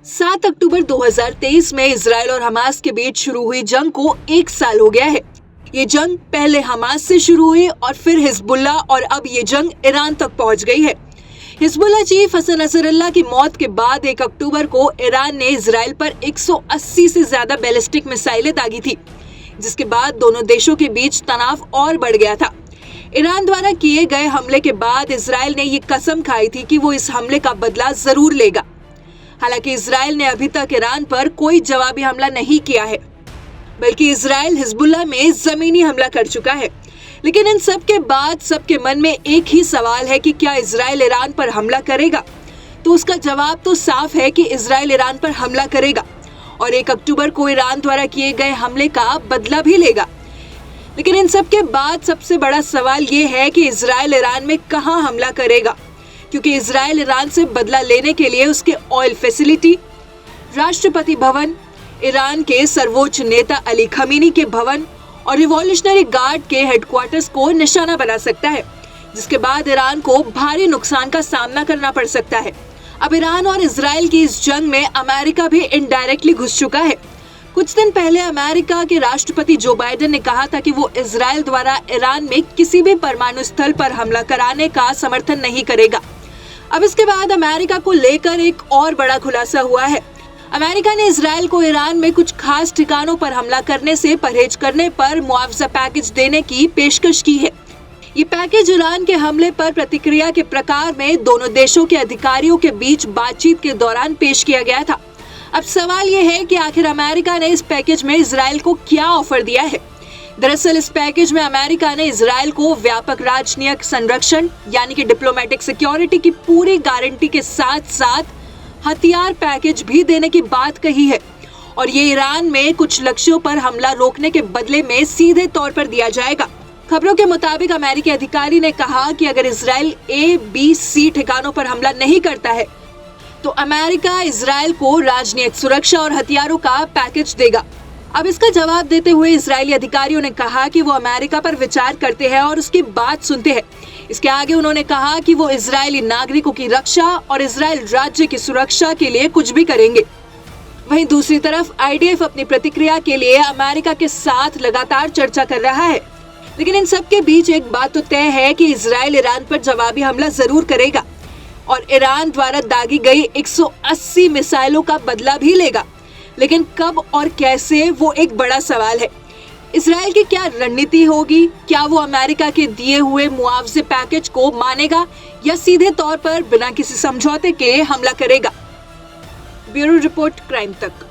7 अक्टूबर 2023 में इजराइल और हमास के बीच शुरू हुई जंग को 1 साल हो गया है। ये जंग पहले हमास से शुरू हुई और फिर हिजबुल्लाह और अब ये जंग ईरान तक पहुंच गई है। हिजबुल्लाह चीफ हसन नसरल्लाह की मौत के बाद 1 अक्टूबर को ईरान ने इजराइल पर 180 से ज्यादा बैलिस्टिक मिसाइलें दागी थी, जिसके बाद दोनों देशों के बीच तनाव और बढ़ गया था। ईरान द्वारा किए गए हमले के बाद इजराइल ने ये कसम खाई थी कि वो इस हमले का बदला जरूर लेगा। हालांकि इजराइल ने अभी तक ईरान पर कोई जवाबी हमला नहीं किया है, बल्कि इजराइल हिजबुल्लाह में जमीनी हमला कर चुका है। लेकिन इन सब के बाद सबके मन में एक ही सवाल है कि क्या इजराइल ईरान पर हमला करेगा? तो उसका जवाब तो साफ है कि इजराइल ईरान पर हमला करेगा और 1 अक्टूबर को ईरान द्वारा किए गए हमले का बदला भी लेगा। लेकिन इन सब के बाद सबसे बड़ा सवाल ये है कि इजराइल ईरान में कहां हमला करेगा, क्योंकि इजराइल ईरान से बदला लेने के लिए उसके oil facility, Rashtrapati Bhavan, Iran के सर्वोच्च नेता अली खमीनी के भवन और रिवॉल्यूशनरी गार्ड के हेडक्वार्टर्स को निशाना बना सकता है, जिसके बाद ईरान को भारी नुकसान का सामना करना पड़ सकता है। अब ईरान और इजराइल की इस जंग में अमेरिका भी इनडायरेक्टली घुस चुका है। कुछ दिन पहले अमेरिका के राष्ट्रपति जो बाइडेन ने कहा था कि वो इजराइल द्वारा ईरान में किसी भी परमाणु स्थल पर हमला कराने का समर्थन नहीं करेगा। अब इसके बाद अमेरिका को लेकर एक और बड़ा खुलासा हुआ है। अमेरिका ने इजराइल को ईरान में कुछ खास ठिकानों पर हमला करने से परहेज करने पर मुआवजा पैकेज देने की पेशकश की है। ये पैकेज ईरान के हमले पर प्रतिक्रिया के प्रकार में दोनों देशों के अधिकारियों के बीच बातचीत के दौरान पेश किया गया था। अब सवाल ये है कि आखिर अमेरिका ने इस पैकेज में इजराइल को क्या ऑफर दिया है। दरअसल इस पैकेज में अमेरिका ने इजराइल को व्यापक राजनीतिक संरक्षण यानी कि डिप्लोमेटिक सिक्योरिटी की पूरी गारंटी के साथ साथ हथियार पैकेज भी देने की बात कही है, और ये ईरान में कुछ लक्ष्यों पर हमला रोकने के बदले में सीधे तौर पर दिया जाएगा। खबरों के मुताबिक अमेरिकी अधिकारी ने कहा कि अगर इजराइल A, B, C ठिकानों पर हमला नहीं करता है तो अमेरिका इजराइल को राजनीतिक सुरक्षा और हथियारों का पैकेज देगा। अब इसका जवाब देते हुए इजरायली अधिकारियों ने कहा कि वो अमेरिका पर विचार करते हैं और उसकी बात सुनते हैं। इसके आगे उन्होंने कहा कि वो इजरायली नागरिकों की रक्षा और इजराइल राज्य की सुरक्षा के लिए कुछ भी करेंगे। वहीं दूसरी तरफ IDF अपनी प्रतिक्रिया के लिए अमेरिका के साथ लगातार चर्चा कर रहा है। लेकिन इन सब के बीच एक बात तो तय है कि इजराइल ईरान पर जवाबी हमला जरूर करेगा और ईरान द्वारा दागी गई 180 मिसाइलों का बदला भी लेगा। लेकिन कब और कैसे, वो एक बड़ा सवाल है। इजराइल की क्या रणनीति होगी? क्या वो अमेरिका के दिए हुए मुआवजे पैकेज को मानेगा या सीधे तौर पर बिना किसी समझौते के हमला करेगा? ब्यूरो रिपोर्ट, क्राइम तक।